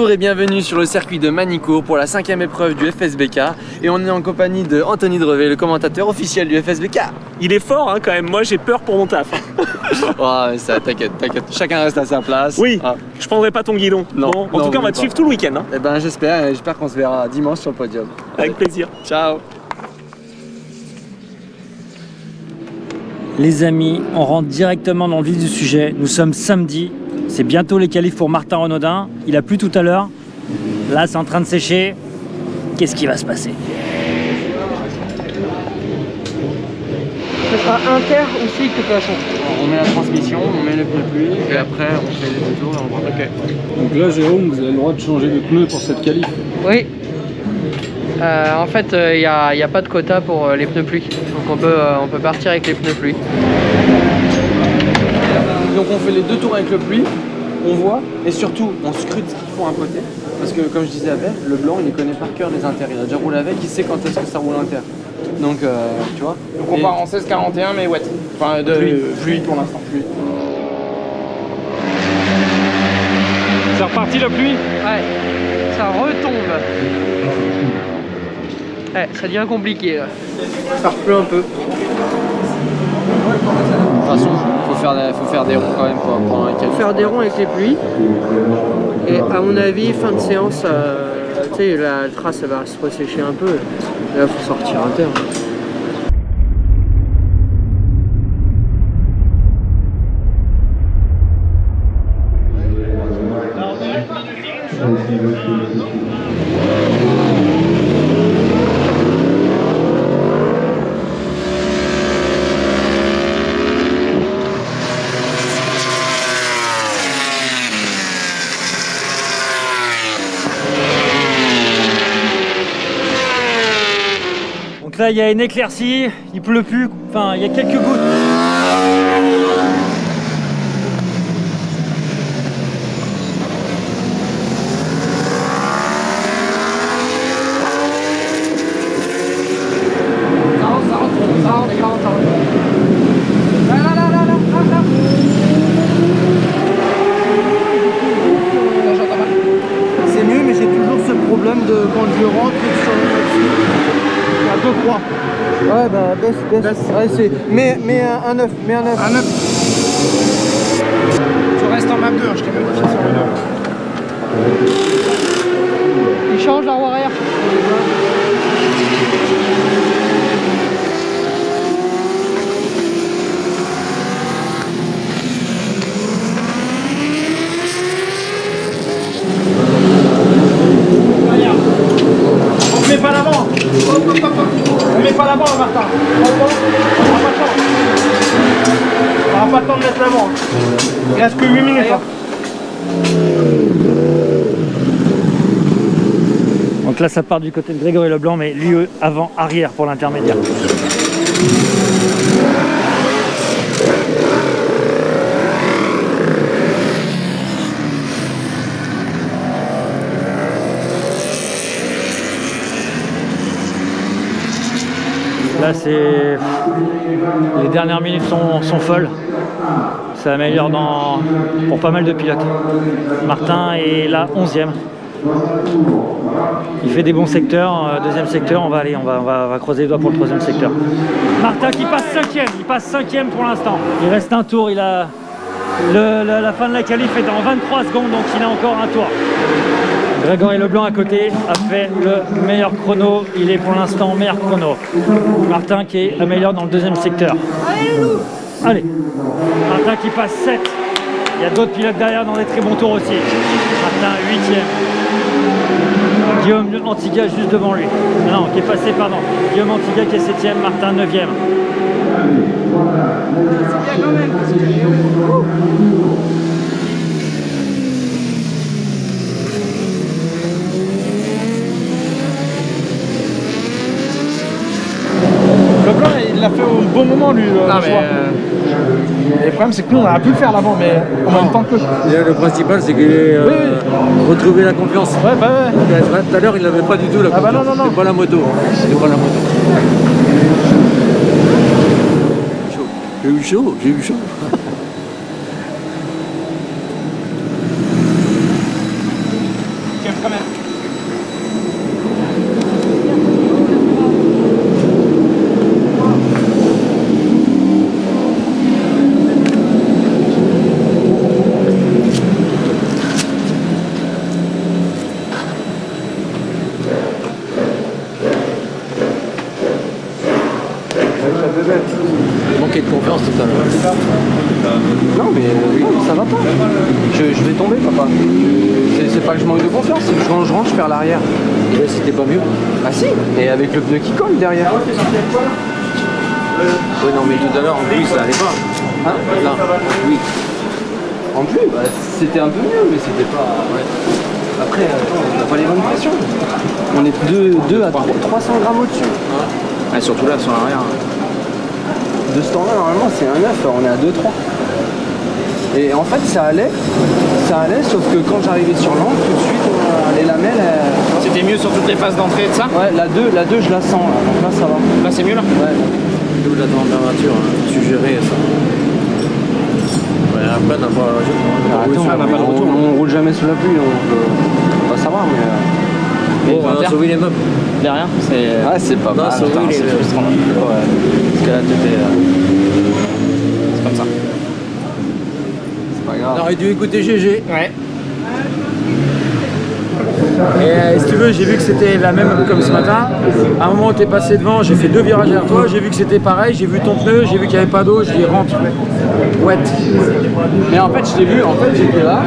Bonjour et bienvenue sur le circuit de Manicourt pour la 5e épreuve du FSBK. Et on est en compagnie de Anthony Drevet, le commentateur officiel du FSBK. Il est fort hein, quand même, moi j'ai peur pour mon taf. Oh, ça, t'inquiète, chacun reste à sa place. Oui, je prendrai pas ton guidon. Non, bon, en tout cas on va te suivre tout le week-end. Hein. Eh ben j'espère qu'on se verra dimanche sur le podium. Avec plaisir. Ciao. Les amis, on rentre directement dans le vif du sujet. Nous sommes samedi, c'est bientôt les qualifs pour Martin Renaudin. Il a plu tout à l'heure. Là, c'est en train de sécher. Qu'est-ce qui va se passer? Ce sera inter aussi de toute façon. On met la transmission, on met le pneu pluie et après on fait les deux tours et on voit. Ok. Donc là, Jérôme, vous avez le droit de changer de pneu pour cette qualif. Oui. En fait, il n'y a pas de quota pour les pneus pluie. Donc on peut partir avec les pneus pluie. Donc on fait les deux tours avec le pluie, on voit et surtout on scrute ce qu'ils font à côté. Parce que comme je disais avec, le blanc il les connaît par cœur les inters. Il a déjà roulé avec, il sait quand est-ce que ça roule inter. Donc tu vois. Donc on part en 16-41 mais wet. Enfin de pluie pour l'instant. Pluie. C'est reparti la pluie? Ouais, ça retombe. Ouais, ça devient compliqué. Là. Ça repleut un peu. De toute façon, faut faire des ronds quand même pour un qualif. Faire des ronds avec les pluies. Et à mon avis, fin de séance, tu sais, la trace elle va se ressécher un peu. Là, il faut sortir inter. Donc là, il y a une éclaircie, il pleut plus, enfin, il y a quelques gouttes. C'est mieux, mais j'ai toujours ce problème de quand je rentre sur le c'est un peu froid. Ouais, bah baisse. Ouais, c'est... Mais un 9, Un 9. Tu restes en map 2, je t'ai modifié sur le 9. Il change la roue arrière. On met pas l'avant. On met pas l'avant Martin. On n'a pas le temps. On n'a pas le temps de mettre l'avant. Il reste que 8 minutes. Hein. Donc là, ça part du côté de Grégory Leblanc, mais lui, avant, arrière pour l'intermédiaire. Là, c'est... Les dernières minutes sont folles. Ça améliore pour pas mal de pilotes. Martin est là 11e. Il fait des bons secteurs. Deuxième secteur, on va croiser les doigts pour le troisième secteur. Martin qui passe 5e. Il passe 5e pour l'instant. Il reste un tour. La fin de la qualif est dans 23 secondes, donc il a encore un tour. Grégory Leblanc à côté a fait le meilleur chrono, il est pour l'instant meilleur chrono. Martin qui améliore dans le deuxième secteur. Allez, Martin qui passe 7. Il y a d'autres pilotes derrière dans des très bons tours aussi. Martin 8e. Guillaume Antiga juste devant lui. Non, qui est passé, pardon. Guillaume Antiga qui est 7e, Martin 9e. C'est bien quand même. Le blanc il l'a fait au bon moment lui. Le problème c'est que nous on aurait pu le faire l'avant mais en même temps que. Le principal, c'est qu'il ait retrouvé la confiance. Ouais bah ouais. Tout à l'heure, il n'avait pas du tout la confiance. Ah bah non. C'était pas la moto. J'ai eu chaud. manqué de confiance tout à l'heure. Non, mais ça va pas. Je vais tomber, papa. C'est pas que je manque de confiance, c'est que quand je rentre, je perds l'arrière. Et là, c'était pas mieux. Ah si, et avec le pneu qui colle derrière. Oui, non, mais tout à l'heure, en plus, ça allait pas. Hein? Là, oui. En plus, bah, c'était un peu mieux, mais c'était pas... Ouais. Après, on n'a pas les bonnes pressions. On est 2 à 300 grammes au-dessus. Ah, surtout là, sur l'arrière. De ce temps-là, normalement, c'est un 9, on est à 2-3. Et en fait, ça allait, sauf que quand j'arrivais sur l'angle, tout de suite, les lamelles... C'était mieux sur toutes les phases d'entrée de ça? Ouais, la 2, je la sens, là, donc là, ça va. Là, c'est mieux, là? Ouais. D'où la température, suggérée, ça. Ouais, après, on n'a pas Attends, on roule jamais sous la pluie, donc on va savoir, mais... Bon, on a sauvé les meubles. Derrière, c'est... Ouais, c'est pas mal. sauvé les meubles. Ouais. Parce que là, t'étais... C'est comme ça. C'est pas grave. On aurait dû écouter GG. Ouais. Et si tu veux, j'ai vu que c'était la même comme ce matin. À un moment, t'es passé devant, j'ai fait 2 virages derrière toi, j'ai vu que c'était pareil, j'ai vu ton pneu, j'ai vu qu'il n'y avait pas d'eau, je dis rentre. Ouais. Mais en fait, je t'ai vu, j'étais là,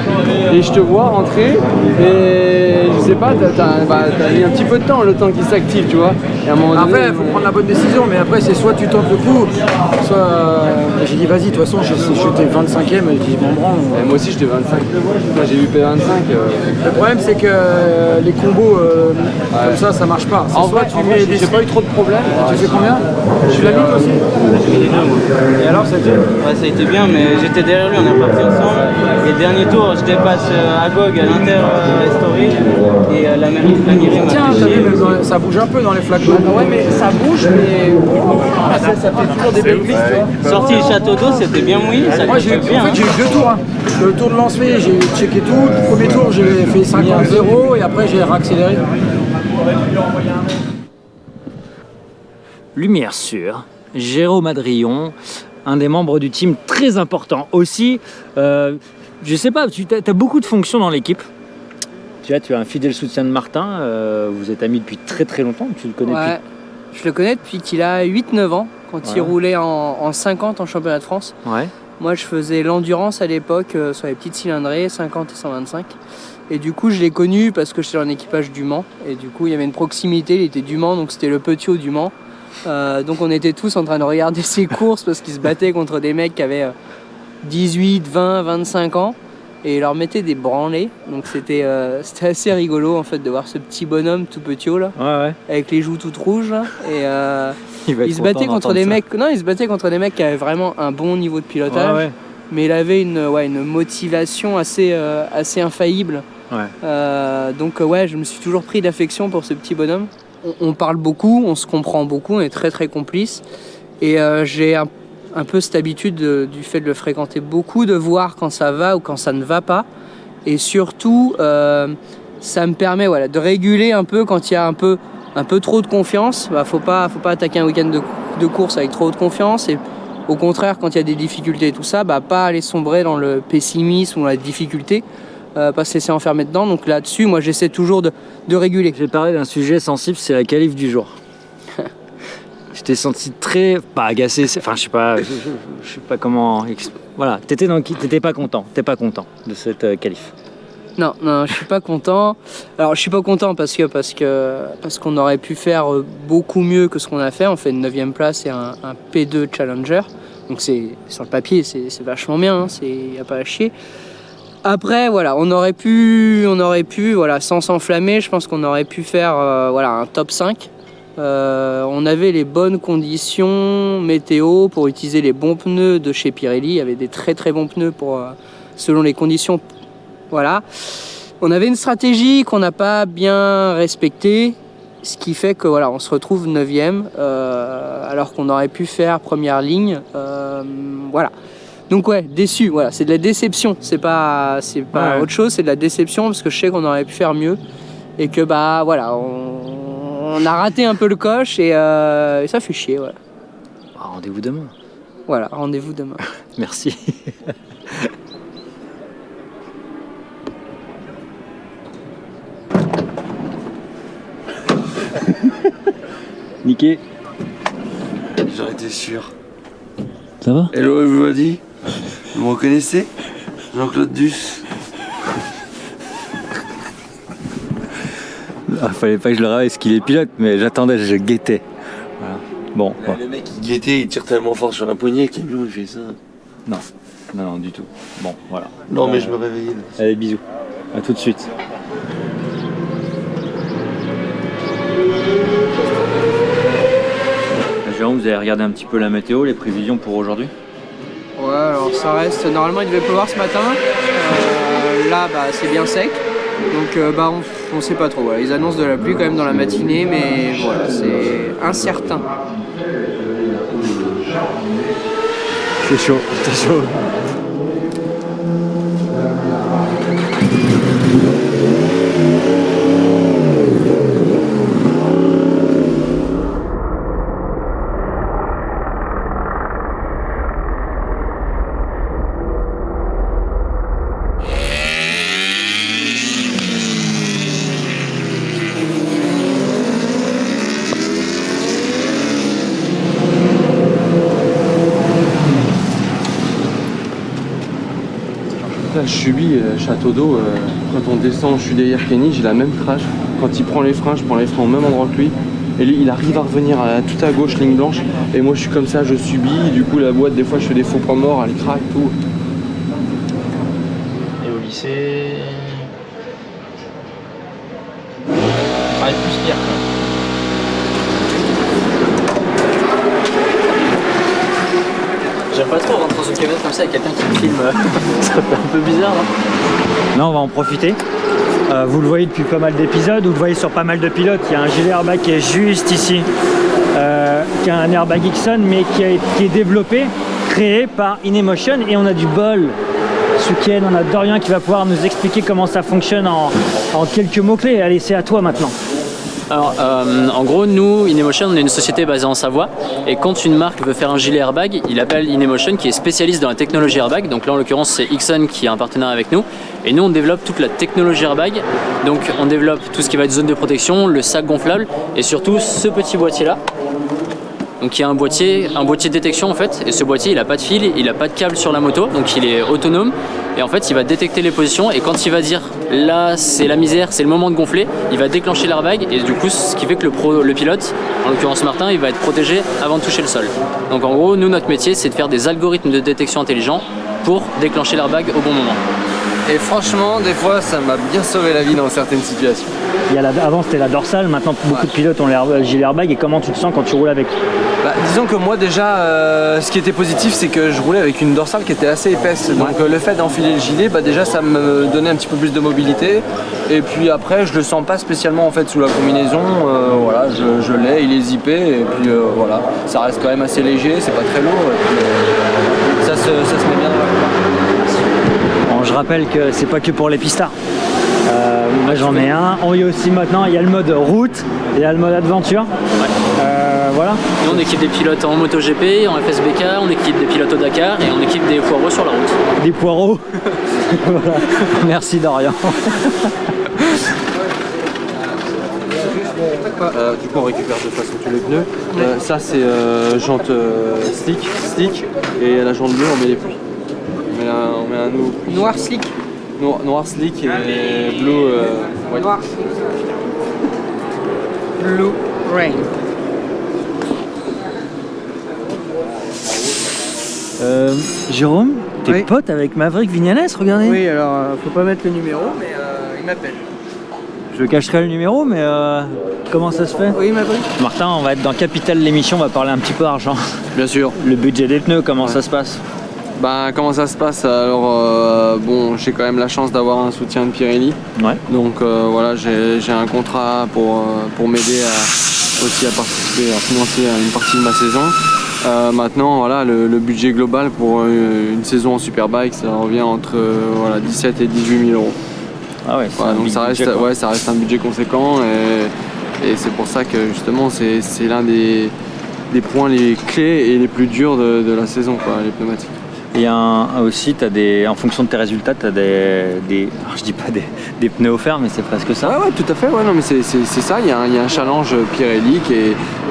et je te vois rentrer, et je sais pas, t'as mis un petit peu de temps, le temps qu'il s'active, tu vois. Et à un moment donné, Après, il faut prendre la bonne décision, mais après, c'est soit tu tentes le coup, soit. J'ai dit, vas-y, de toute façon, j'étais 25ème, et je dis, bon, branle. Et moi aussi, j'étais 25. Moi, j'ai vu P25. Le problème, c'est que les combos comme ça marche pas. En vrai, j'ai pas eu trop de problèmes. Tu fais combien? Tu l'as mis toi aussi? Et alors, ça a été? Ouais, ça a été bien, mais j'étais derrière lui, on est parti ensemble. Et dernier tour, je dépasse Agog à l'Inter-Story et la mairie m'a Tiens, t'as vu, ça bouge un peu dans les flaques. Ouais, mais ça bouge, mais ça fait toujours des belles glisses, tu vois. sorti le château d'eau, c'était bien mouillé, ça Moi, j'ai eu bien. 2 tours. Hein. Le tour de Lancevay, j'ai checké tout. Le premier tour, j'ai fait 50-0 et après, j'ai réaccéléré. Lumière sûre, Jérôme Adrillon, un des membres du team très important. Aussi, je sais pas, tu as beaucoup de fonctions dans l'équipe. Tu as un fidèle soutien de Martin, vous êtes amis depuis très très longtemps, tu le connais Ouais, je le connais depuis qu'il a 8-9 ans, quand il roulait en 50 en championnat de France. Ouais. Moi, je faisais l'endurance à l'époque sur les petites cylindrées, 50 et 125. Et du coup, je l'ai connu parce que j'étais dans l'équipage du Mans. Et du coup, il y avait une proximité, il était du Mans, donc c'était le petit haut du Mans. Donc on était tous en train de regarder ses courses parce qu'il se battait contre des mecs qui avaient 18, 20, 25 ans. Et il leur mettait des branlées. Donc c'était assez rigolo en fait de voir ce petit bonhomme tout petit haut là, avec les joues toutes rouges là. Et il se battait contre des mecs. Non, il se battait contre des mecs qui avaient vraiment un bon niveau de pilotage. Mais il avait une motivation assez infaillible. Donc je me suis toujours pris d'affection pour ce petit bonhomme. On parle beaucoup, on se comprend beaucoup, on est très très complices. Et j'ai un peu cette habitude du fait de le fréquenter beaucoup, de voir quand ça va ou quand ça ne va pas. Et surtout, ça me permet de réguler un peu quand il y a un peu trop de confiance. Faut pas attaquer un week-end de course avec trop de confiance. Et au contraire, quand il y a des difficultés et tout ça, pas aller sombrer dans le pessimisme ou la difficulté. Pas se laisser enfermer dedans. Donc là-dessus, moi j'essaie toujours de réguler. Je vais parler d'un sujet sensible, c'est la qualif du jour. Je t'ai senti très, pas agacé, enfin je sais pas comment, voilà, t'étais pas content, de cette qualif. Non, je suis pas content. Alors je suis pas content parce qu'on aurait pu faire beaucoup mieux que ce qu'on a fait. On fait une 9e place et un P2 Challenger. Donc c'est sur le papier, c'est vachement bien, y a pas à chier. Après, on aurait pu, sans s'enflammer, je pense qu'on aurait pu faire un top 5. On avait les bonnes conditions météo pour utiliser les bons pneus de chez Pirelli. Il y avait des très très bons pneus selon les conditions. Voilà. On avait une stratégie qu'on n'a pas bien respectée, ce qui fait que on se retrouve 9e alors qu'on aurait pu faire première ligne. Donc déçu, c'est de la déception, c'est pas autre chose, c'est de la déception parce que je sais qu'on aurait pu faire mieux et que on a raté un peu le coche et ça fait chier. Rendez-vous demain. Rendez-vous demain. Merci. Niqué. J'en étais sûr. Ça va? Hello everybody. Vous me reconnaissez? Jean-Claude Duss. Fallait pas que je le réveille, qu'il est pilote, mais j'attendais, je guettais. Voilà. Bon. Le mec il guettait, il tire tellement fort sur la poignée, camion il fait ça. Non, du tout. Bon, voilà. Non mais je me réveillais là. Allez, bisous. À tout de suite. Jérôme, vous avez regardé un petit peu la météo, les prévisions pour aujourd'hui? Ouais, alors ça reste. Normalement, il devait pleuvoir ce matin. Là, c'est bien sec. Donc, on sait pas trop. Voilà. Ils annoncent de la pluie quand même dans la matinée, mais voilà, c'est incertain. C'est chaud, c'est chaud. Là, je subis Château d'Eau. Quand on descend, je suis derrière Kenny, j'ai la même crash. Quand il prend les freins, je prends les freins au même endroit que lui. Et lui, il arrive à revenir tout à gauche, ligne blanche. Et moi, je suis comme ça, je subis. Du coup, la boîte, des fois, je fais des faux points morts, elle craque, tout. Et au lycée. Pareil plus qu'hier quand même. J'aime pas trop rentrer dans une camionnette comme ça avec quelqu'un qui me filme. Ça fait un peu bizarre là. Là, on va en profiter. Vous le voyez depuis pas mal d'épisodes, vous le voyez sur pas mal de pilotes. Il y a un gilet airbag qui est juste ici, qui a un airbag Ixon, mais qui est développé, créé par InEmotion. Et on a du bol ce week-end. On a Dorian qui va pouvoir nous expliquer comment ça fonctionne en quelques mots-clés. Allez, c'est à toi maintenant. Alors, en gros, nous, InEmotion, on est une société basée en Savoie. Et quand une marque veut faire un gilet airbag, il appelle InEmotion qui est spécialiste dans la technologie airbag. Donc là, en l'occurrence, c'est Ixon qui est un partenaire avec nous. Et nous, on développe toute la technologie airbag. Donc, on développe tout ce qui va être zone de protection, le sac gonflable et surtout ce petit boîtier-là. Donc, il y a un boîtier de détection en fait. Et ce boîtier, il n'a pas de fil, il n'a pas de câble sur la moto. Donc, il est autonome. Et en fait, il va détecter les positions. Et quand il va dire là, c'est la misère, c'est le moment de gonfler, il va déclencher l'airbag. Et du coup, ce qui fait que le pilote, en l'occurrence Martin, il va être protégé avant de toucher le sol. Donc, en gros, nous, notre métier, c'est de faire des algorithmes de détection intelligents pour déclencher l'airbag au bon moment. Et franchement, des fois, ça m'a bien sauvé la vie dans certaines situations. Avant, c'était la dorsale. Maintenant, beaucoup de pilotes ont le gilet airbag. Et comment tu te sens quand tu roules avec? Disons que moi déjà, ce qui était positif, c'est que je roulais avec une dorsale qui était assez épaisse. Donc le fait d'enfiler le gilet, déjà ça me donnait un petit peu plus de mobilité. Et puis après, je le sens pas spécialement en fait sous la combinaison. Voilà, je l'ai, il est zippé. Et puis voilà, ça reste quand même assez léger, c'est pas très lourd. Et puis, ça se met bien dans la couleur. Bon, je rappelle que c'est pas que pour les pistards. Moi j'en ai un. On y a aussi maintenant, il y a le mode route, il y a le mode aventure. Voilà. Nous, on équipe des pilotes en MotoGP, en FSBK, on équipe des pilotes au Dakar et on équipe des poireaux sur la route. Des poireaux. Voilà. Merci Dorian. Du coup on récupère de toute façon tous les pneus. Ça c'est jante slick et la jante bleue on met les pluies. On met un nouveau pluie. Noir slick. Noir slick et blue white. Noir. Blue rain. Jérôme, t'es pote avec Maverick Vignales, regardez. Oui, alors faut pas mettre le numéro, mais il m'appelle. Je cacherai le numéro, mais comment ça se fait? Oui, Maverick. Martin, on va être dans Capital l'émission, on va parler un petit peu argent. Bien sûr. Le budget des pneus, comment ça se passe? Comment ça se passe? Alors bon, j'ai quand même la chance d'avoir un soutien de Pirelli. Ouais. Donc voilà, j'ai un contrat pour m'aider aussi à participer, à financer une partie de ma saison. Maintenant, voilà, le budget global pour une saison en Superbike, ça revient entre 17 et 18 000 euros. Ah ouais, donc ça reste un budget conséquent et c'est pour ça que justement c'est l'un des points les clés et les plus durs de la saison, les pneumatiques. Et aussi, en fonction de tes résultats, tu as alors, je dis pas des pneus offerts, mais c'est presque ça. Ouais, tout à fait. Ouais, non, mais c'est ça. Il y a un challenge Pirelli qui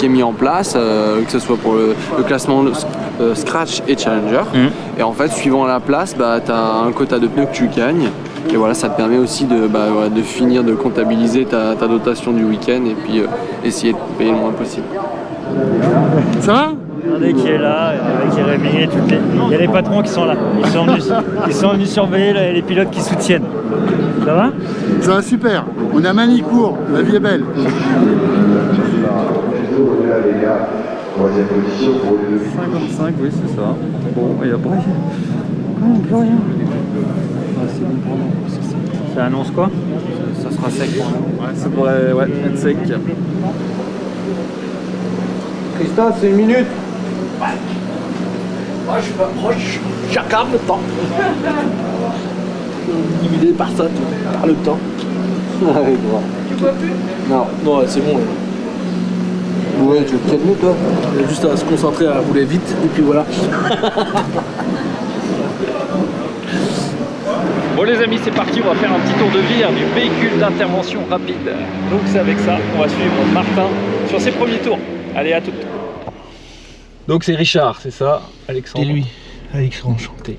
est mis en place, que ce soit pour le classement Scratch et Challenger. Et en fait, suivant la place, tu as un quota de pneus que tu gagnes. Et voilà, ça te permet aussi de finir de comptabiliser ta dotation du week-end et puis essayer de payer le moins possible. Ça va? Regardez qui est là, avec Jérémy, il y a les patrons qui sont là. Ils sont venus surveiller les pilotes qui soutiennent. Ça va? Ça va super. On est à Manicourt, la vie est belle. 55, oui, c'est ça. Bon, et après, plus rien. Ça annonce quoi? Ça sera sec pour nous. Ouais, ça pourrait être sec. Christophe, c'est 1 minute. Moi, je suis pas proche. Je regarde le temps. Intimidé par ça, par le temps. Tu vois plus? Non, c'est bon. Ouais, tu veux te calmer, toi? Il y a juste à se concentrer à rouler vite, et puis voilà. Bon les amis, c'est parti, on va faire un petit tour de vire du véhicule d'intervention rapide. Donc c'est avec ça qu'on va suivre Martin sur ses premiers tours. Allez, à toutes. Donc c'est Richard, c'est ça, Alexandre? Et lui, Alexandre, enchanté.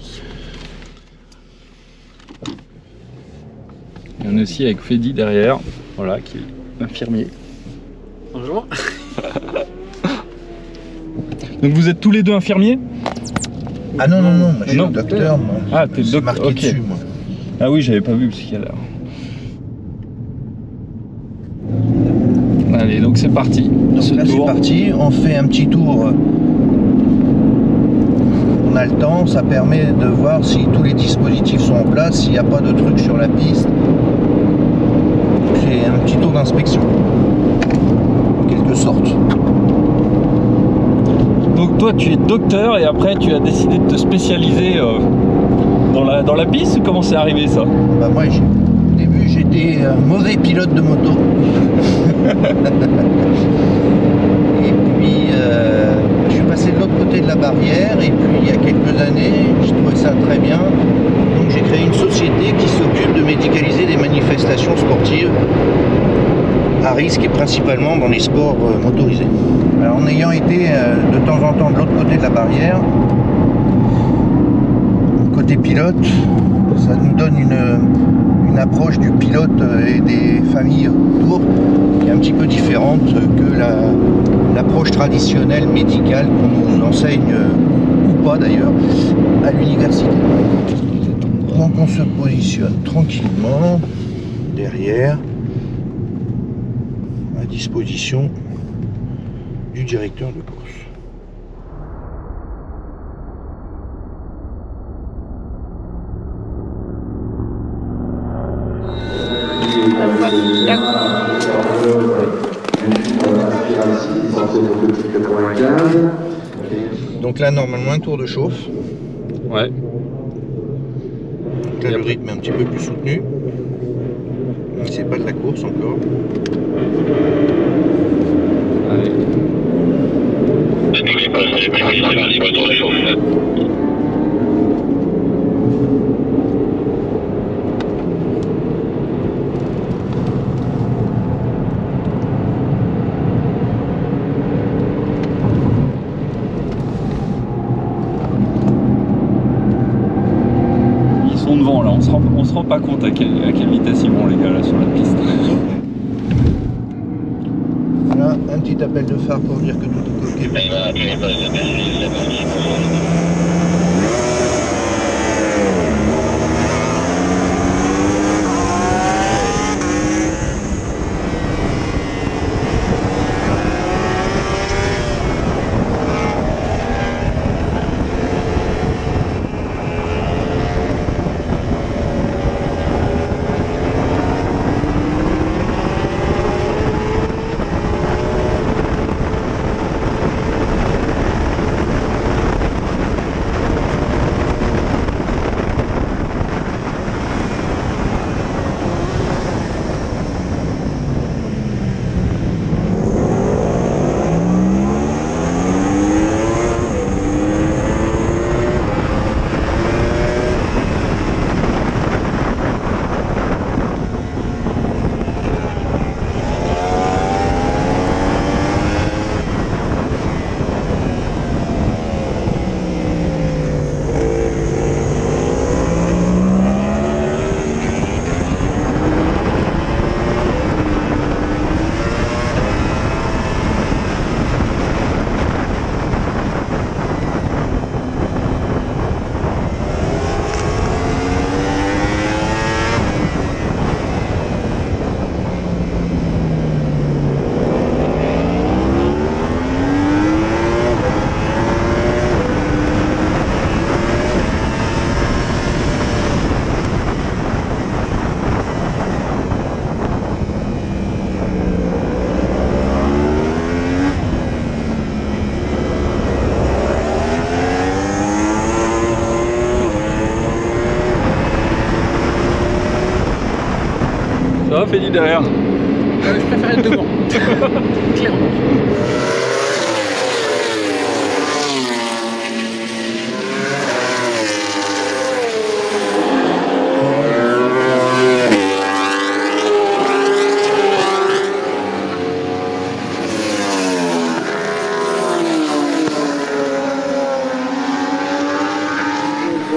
Il y en a aussi avec Fedi derrière, voilà, qui est infirmier. Bonjour. Donc vous êtes tous les deux infirmiers? Ah non, moi je suis docteur, moi. Ah, t'es docteur, marqué ok. dessus, moi. Ah oui, j'avais pas vu parce qu'il y a là. Allez, donc c'est parti. Donc là c'est parti, on fait un petit tour. On a le temps, ça permet de voir si tous les dispositifs sont en place, s'il n'y a pas de trucs sur la piste. C'est un petit tour d'inspection, en quelque sorte. Donc toi tu es docteur et après tu as décidé de te spécialiser dans la piste, ou comment c'est arrivé ça? Bah moi au début j'étais mauvais pilote de moto. Et puis je suis passé de l'autre côté de la barrière et puis il y a quelques années je trouvais ça très bien. Donc j'ai créé une société qui s'occupe de médicaliser des manifestations sportives à risque et principalement dans les sports motorisés. Alors en ayant été de temps en temps de l'autre côté de la barrière, côté pilote, ça nous donne une approche du pilote et des familles autour qui est un petit peu différente que l'approche traditionnelle médicale qu'on nous enseigne, ou pas d'ailleurs, à l'université. Donc on se positionne tranquillement derrière, à disposition du directeur de course. Donc là normalement un tour de chauffe. Ouais. Donc là le rythme est un petit peu plus soutenu. C'est pas de la course encore. Allez. Ils sont devant là, on se rend pas compte à quelle vitesse ils vont les gars là sur la piste. Voilà, un petit appel de phare pour dire que tout est ok. hein, Feli derrière. Je préfère être devant. Clairement.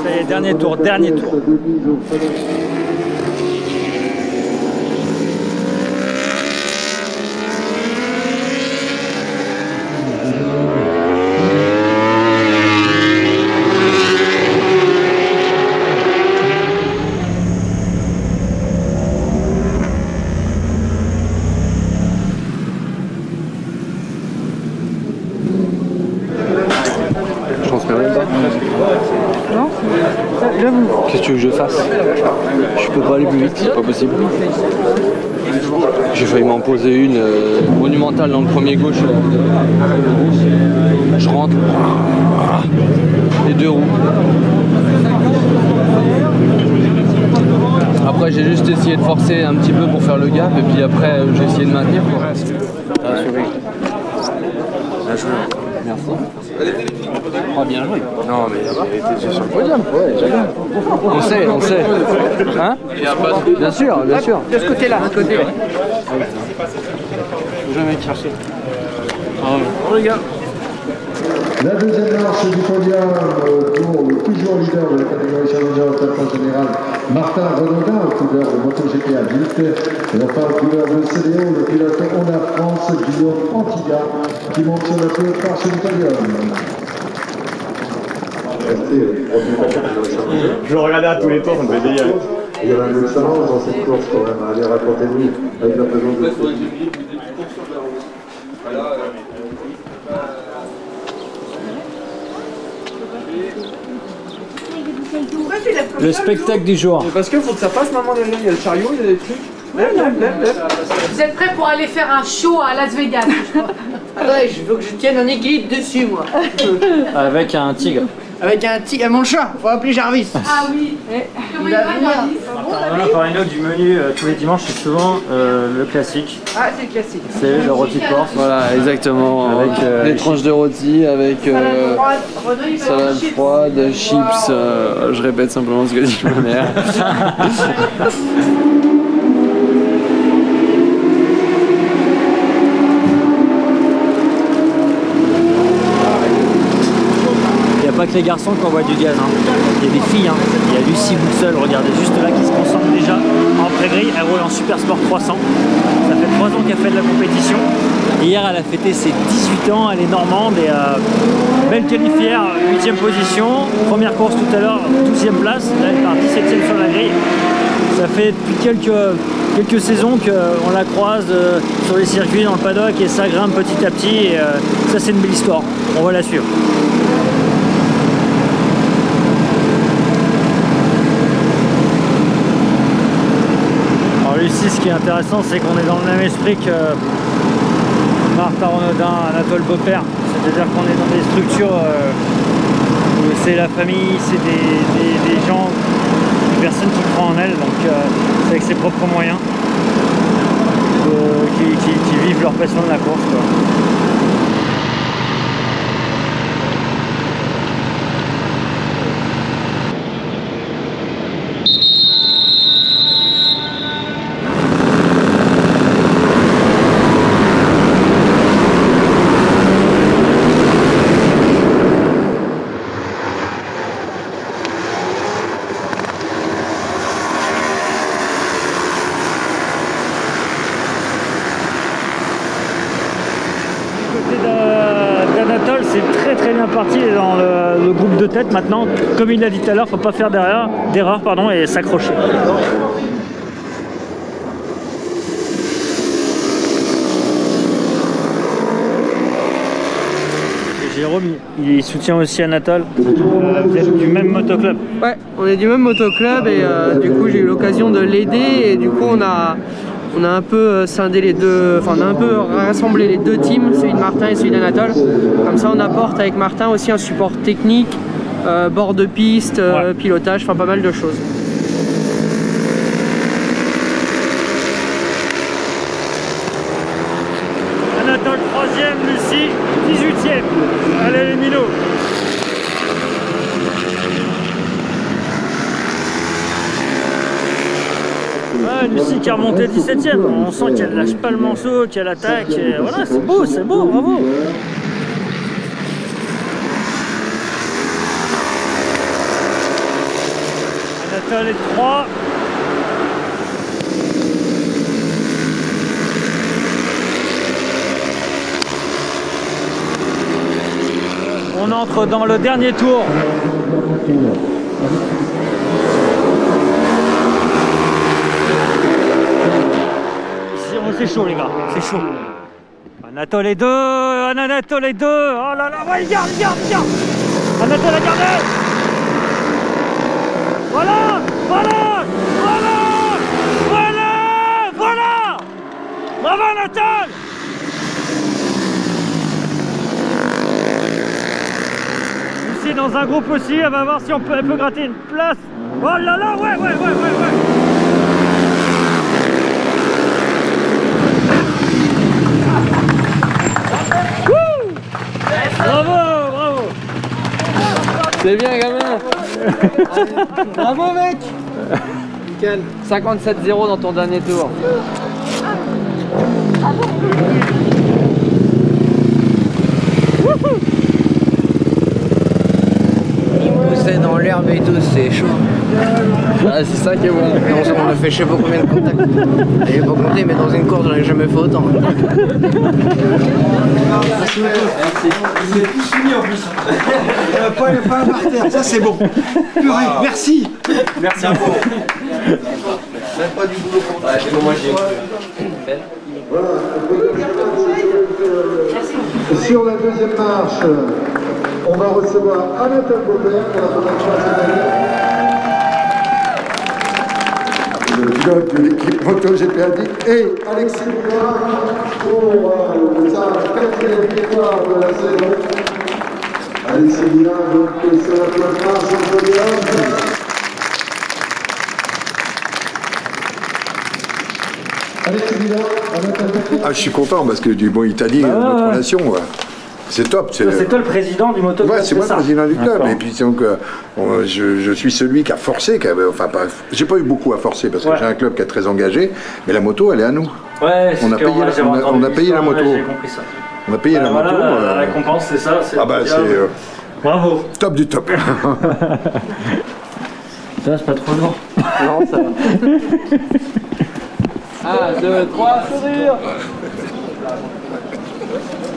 Ça y est, dernier tour, dernier tour. Je transmets même pas. Non. Qu'est-ce que tu veux que je fasse? Je peux pas aller plus vite, c'est pas possible. J'ai failli m'en poser une monumentale dans le premier gauche. Je rentre. Les deux roues. Après j'ai juste essayé de forcer un petit peu pour faire le gap et puis après j'ai essayé de maintenir. Bien joué. Merci. Oh, bien joué. Non mais t'es sur le podium, ouais, j'adore. On sait. Hein? Bien sûr, bien sûr. De ce côté-là, de ce côté. Je vais me chercher. Bon les gars. La deuxième marche du podium pour toujours leader de la catégorie Challenger au classement général, Martin Renaudin, au couleur de MotoGP Adulte. Et enfin au couleur de CDO, le pilote Honda France, Guillaume Antiga, qui monte sur la première marche du podium. Je le regardais à tous les tours, ça me fait délirer. Il y avait un excellence dans cette course quand même. Allez, racontez-nous avec la présence de Le spectacle du jour. Parce qu'il faut que ça passe maman derrière, il y a le chariot, il y a des trucs. Lève. Vous êtes prêts pour aller faire un show à Las Vegas? Ouais, je veux que je tienne un équilibre dessus, moi. Avec un tigre. Avec un tigre, mon chat, faut appeler Jarvis. Ah oui. Comment il va, Jarvis? On a parlé du menu tous les dimanches, c'est souvent le classique. Ah, c'est le classique. C'est le rôti de porc. Voilà, exactement. Avec des tranches de rôti, avec salade froide, chips. Je répète simplement ce que dit ma mère. Il n'y a pas que les garçons qui envoient du gaz, hein. Il y a des filles, hein. Il y a Lucie Boussel, regardez juste là, qui se concentre déjà en pré-grille. Elle roule en Super Sport 300. Ça fait 3 ans qu'elle fait de la compétition. Et hier, elle a fêté ses 18 ans, elle est normande et belle qualifière, 8ème position. Première course tout à l'heure, 12ème place. Là, elle part 17ème sur la grille. Ça fait depuis quelques saisons qu'on la croise sur les circuits, dans le paddock, et ça grimpe petit à petit. Et ça, c'est une belle histoire. On va la suivre. Lucie, ce qui est intéressant, c'est qu'on est dans le même esprit que Martin Renaudin, Anatole Beaupère. C'est-à-dire qu'on est dans des structures où c'est la famille, c'est des gens, des personnes qui croient en elles, donc c'est avec ses propres moyens qui vivent leur passion de la course, quoi. d'Anatole, c'est très bien parti dans le groupe de tête maintenant. Comme il l'a dit tout à l'heure, faut pas faire d'erreur et s'accrocher. Jérôme, il soutient aussi Anatole. Vous êtes du même motoclub? Ouais, on est du même motoclub et du coup j'ai eu l'occasion de l'aider et du coup on a un peu scindé les deux, enfin on a un peu rassemblé les deux teams, celui de Martin et celui d'Anatole. Comme ça on apporte avec Martin aussi un support technique, bord de piste, pilotage, enfin pas mal de choses. 3e, Lucie, 18e. Allez les minots. Ah, Lucie qui a remonté 17e. On sent qu'elle lâche pas le morceau, qu'elle attaque. Et voilà, c'est beau, bravo. Anatole est 3. On entre dans le dernier tour. C'est chaud les gars, c'est chaud. Anatole est 2, Anatole est 2. Oh là là, ouais, garde. Anatole a gardé. Voilà. Bravo Anatole. Lucie dans un groupe aussi, elle va voir si elle peut gratter une place. Oh là là, ouais. Bravo. C'est bien, gamin. Bravo mec. Nickel. 57-0 dans ton dernier tour. Pousser dans l'herbe et tout, c'est chaud. Ah, c'est ça qui est bon. On a fait je sais pas combien de contacts. J'ai pas compté, mais dans une course, j'en ai jamais fait autant. Vous êtes tous finis en plus. Pas par terre, ça c'est bon. Purée, merci. Merci à vous. Même pas du boulot pour toi. Moi j'ai. Sur la deuxième marche, on va recevoir Anatole Beauvais pour la première fois cette année. Le pilote de l'équipe MotoGP Addict et Alexis Moulin pour sa 4e victoire de la saison. Alexis Moulin, donc sur la première marche au podium. Ah, je suis content parce que du bon Italie, notre nation, c'est top. C'est toi le président du moto club? Ouais, c'est moi le président du club. Et puis donc, je suis celui qui a forcé. J'ai pas eu beaucoup à forcer parce que j'ai un club qui est très engagé, mais la moto, elle est à nous. Ouais, on a payé la moto. J'ai compris ça. On a payé la moto. La récompense, c'est ça. Ah bah c'est bravo. Top du top. Ça, c'est pas trop lourd. Non, ça va. 1, 2, 3, sourire.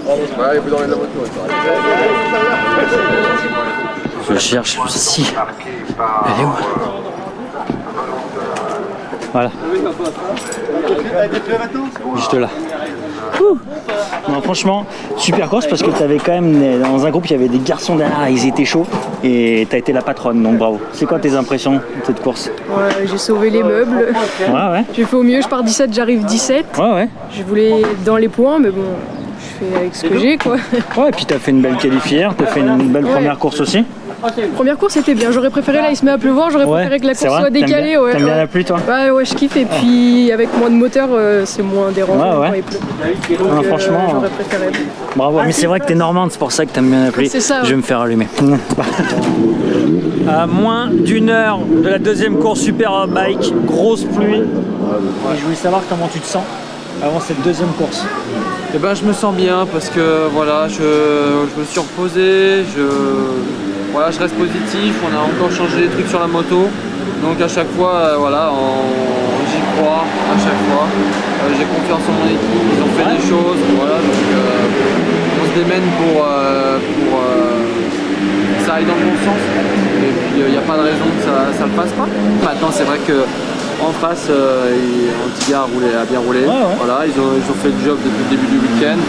Ouais, vous dans la moto. Je cherche ici. Elle est où? Voilà. Juste là. Non, franchement, super course parce que tu avais quand même dans un groupe, il y avait des garçons derrière, ils étaient chauds et tu as été la patronne, donc bravo. C'est quoi tes impressions de cette course? Ouais, j'ai sauvé les meubles. Ouais. J'ai fait au mieux, je pars 17, j'arrive 17. Ouais. Je voulais dans les points, mais bon, je fais avec ce que j'ai quoi. Ouais, et puis tu as fait une belle qualifière, tu as fait une belle première course aussi. Première course c'était bien, j'aurais préféré là il se met à pleuvoir, j'aurais préféré que la course soit décalée. T'aimes bien la pluie toi? Bah ouais, je kiffe et puis avec moins de moteur c'est moins dérangeant quand il pleut. Donc, franchement, j'aurais préféré. Bravo, mais c'est vrai que t'es normande, c'est pour ça que t'aimes bien la pluie. C'est ça. Je vais me faire allumer. À moins d'une heure de la deuxième course Superbike, grosse pluie. Et je voulais savoir comment tu te sens avant cette deuxième course. Eh ben je me sens bien parce que voilà, je me suis reposé, voilà, je reste positif, on a encore changé des trucs sur la moto, donc à chaque fois, voilà, j'y crois, à chaque fois, j'ai confiance en mon équipe, ils ont fait des choses, voilà, donc on se démène pour que ça aille dans le bon sens, et puis il n'y a pas de raison que ça le fasse pas. Maintenant c'est vrai que en face, Antigua a bien roulé, voilà, ils ont fait le job depuis le début du week-end,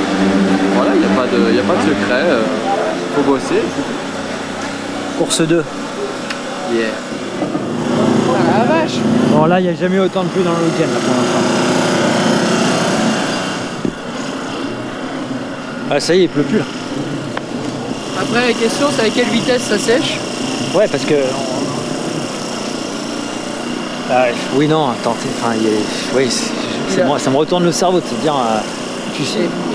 voilà, il n'y a pas de secret, faut bosser. Course 2. Yeah. Oh la vache. Bon là, il n'y a jamais eu autant de pluie dans le week-end là pour l'instant. Ah ça y est, il pleut plus là. Après la question c'est à quelle vitesse ça sèche? Ouais parce que... oui non, attends, enfin, oui, ça me retourne le cerveau de se dire...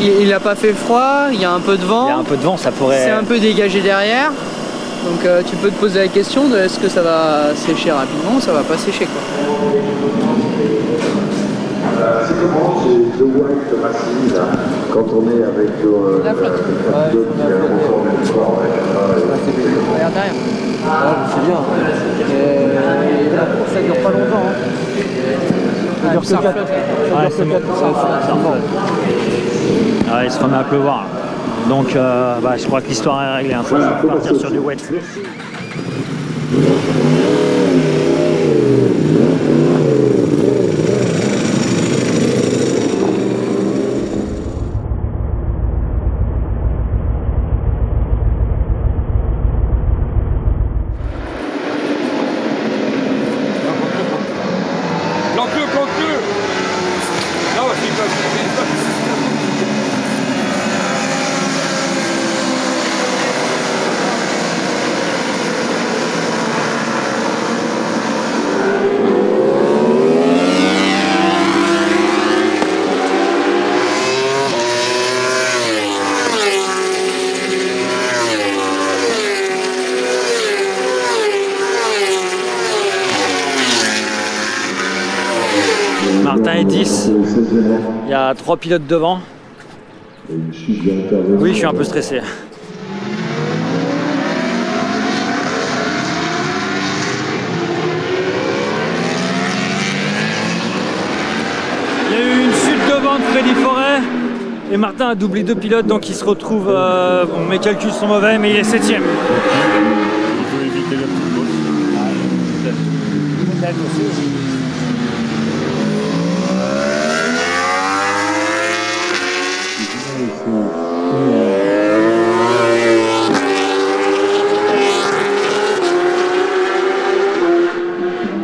Il n'a pas fait froid, il y a un peu de vent. Il y a un peu de vent, ça pourrait... C'est un peu dégagé derrière. Donc tu peux te poser la question de est-ce que ça va sécher rapidement ou ça va pas sécher quoi. C'est comment c'est The White Massive quand on est avec la flotte. Regarde derrière. C'est bien. Et la course, ça dure pas longtemps. Ça dure que 4. Ouais, c'est bon. Il se remet à pleuvoir. Donc je crois que l'histoire est réglée. Il faut partir sur du wet. Martin est 10. Il y a 3 pilotes devant. Oui, je suis un peu stressé. Il y a eu une chute devant de Freddy Forêt et Martin a doublé 2 pilotes, donc il se retrouve... bon, mes calculs sont mauvais, mais il est 7ème. Il faut éviter la petite bosse. Peut-être aussi.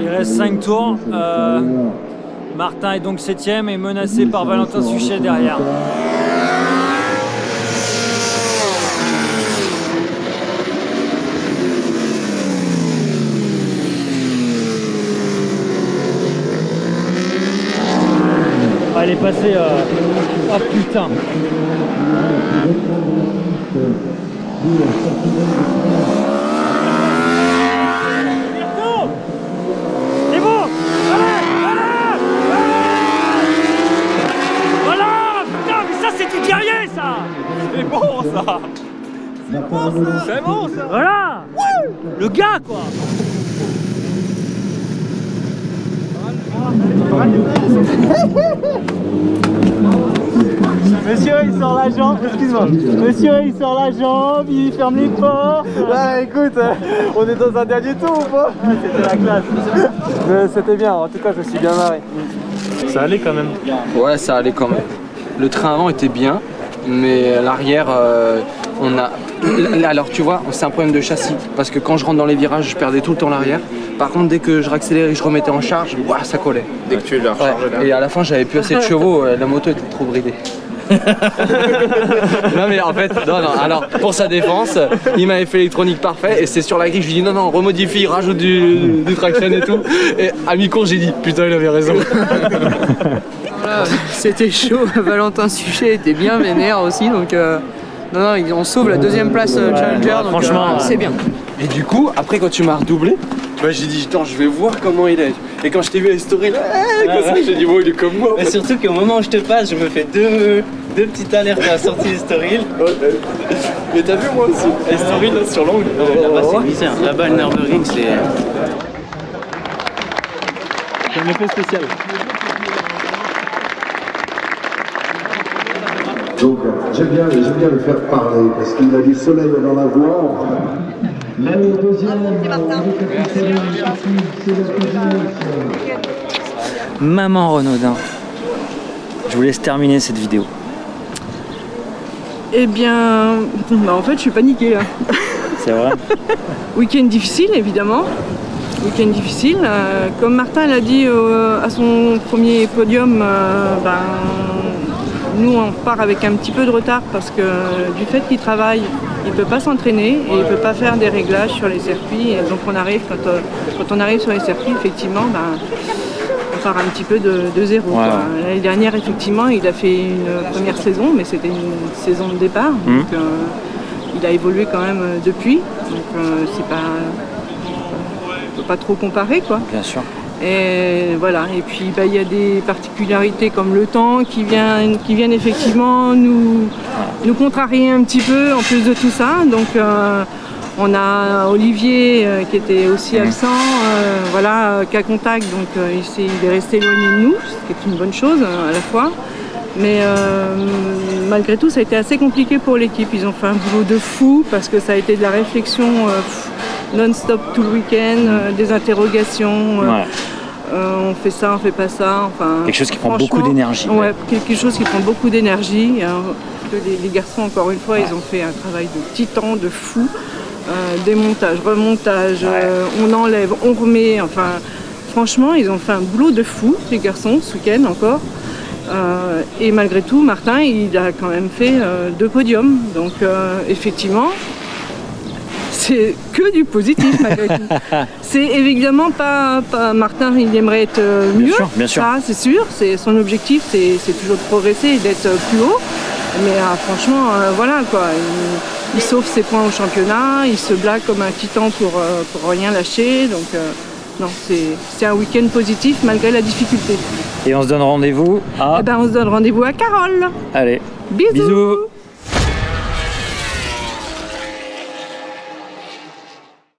Il reste 5 tours. Martin est donc 7ème et menacé par Valentin Suchet derrière. Elle est passée... Oh putain. C'est bon. Voilà. Putain, mais ça c'est du guerrier ça. C'est bon ça. C'est bon ça. Voilà. Le gars quoi. Monsieur, il sort la jambe, excuse-moi. Monsieur, il sort la jambe, il ferme les portes. Ouais, écoute, on est dans un dernier tour ou pas? C'était la classe. C'était bien, en tout cas, je me suis bien marré. Ça allait quand même. Ouais, ça allait quand même. Le train avant était bien, mais l'arrière, on a... Alors tu vois, c'est un problème de châssis, parce que quand je rentre dans les virages, je perdais tout le temps l'arrière. Par contre, dès que je réaccélérais et je remettais en charge, ouah, ça collait. Dès que tu l'as rechargé là. Et à la fin, j'avais plus assez de chevaux, la moto était trop bridée. Non mais en fait, non, alors pour sa défense, il m'avait fait l'électronique parfait et c'est sur la grille, je lui dis non, remodifie, rajoute du traction et tout. Et à mi-cours, j'ai dit putain, il avait raison. Voilà, c'était chaud, Valentin Suchet était bien vénère aussi, donc non, on sauve la 2ème place Challenger, donc franchement c'est bien. Et du coup, après quand tu m'as redoublé, bah, j'ai dit attends, je vais voir comment il est. Et quand je t'ai vu à la story là, comme ça, j'ai dit bon, il est comme moi. Mais surtout qu'au moment où je te passe, je me fais deux petites alertes à la sortie d'Estoril. Mais t'as vu moi aussi, Estoril là sur l'angle. Là-bas c'est bizarre, là-bas le Nürburgring c'est... C'est un effet spécial. Donc j'aime bien le faire parler parce qu'il a du soleil dans la voix. Le deuxième, Maman Renaudin, je vous laisse terminer cette vidéo. Eh bien, bah en fait, je suis paniquée là. C'est vrai. Week-end difficile, évidemment. Week-end difficile. Comme Martin l'a dit à son premier podium, nous on part avec un petit peu de retard parce que du fait qu'il travaille, il ne peut pas s'entraîner et il ne peut pas faire des réglages sur les circuits. Et donc on arrive, quand on arrive sur les circuits, effectivement, repart un petit peu de zéro. Ouais. L'année dernière, effectivement, il a fait une première saison, mais c'était une saison de départ. Donc, il a évolué quand même depuis. Donc, c'est pas... on peut pas trop comparer, quoi. Bien sûr. Et voilà. Et puis, il y a des particularités comme le temps qui viennent effectivement nous contrarier un petit peu en plus de tout ça. Donc, on a Olivier qui était aussi absent, cas contact, donc il est resté éloigné de nous, ce qui est une bonne chose à la fois. Mais malgré tout, ça a été assez compliqué pour l'équipe. Ils ont fait un boulot de fou parce que ça a été de la réflexion non-stop tout le week-end, des interrogations. On fait ça, on fait pas ça. Enfin, quelque chose qui prend beaucoup d'énergie. Ouais, quelque chose qui prend beaucoup d'énergie. Les garçons, encore une fois, ils ont fait un travail de titan, de fou. Démontage, remontage, on enlève, on remet. Enfin, franchement, ils ont fait un boulot de fou, les garçons, ce week-end encore. Et malgré tout, Martin, il a quand même fait 2 podiums. Donc, effectivement, c'est que du positif malgré tout. C'est évidemment pas Martin, il aimerait être mieux. Bien sûr. Ça, c'est sûr. Son objectif, c'est toujours de progresser et d'être plus haut. Mais franchement, voilà quoi. Il sauve ses points au championnat, il se blague comme un titan pour rien lâcher. Donc non, c'est un week-end positif malgré la difficulté. Et on se donne rendez-vous à... on se donne rendez-vous à Carole. Allez, bisous.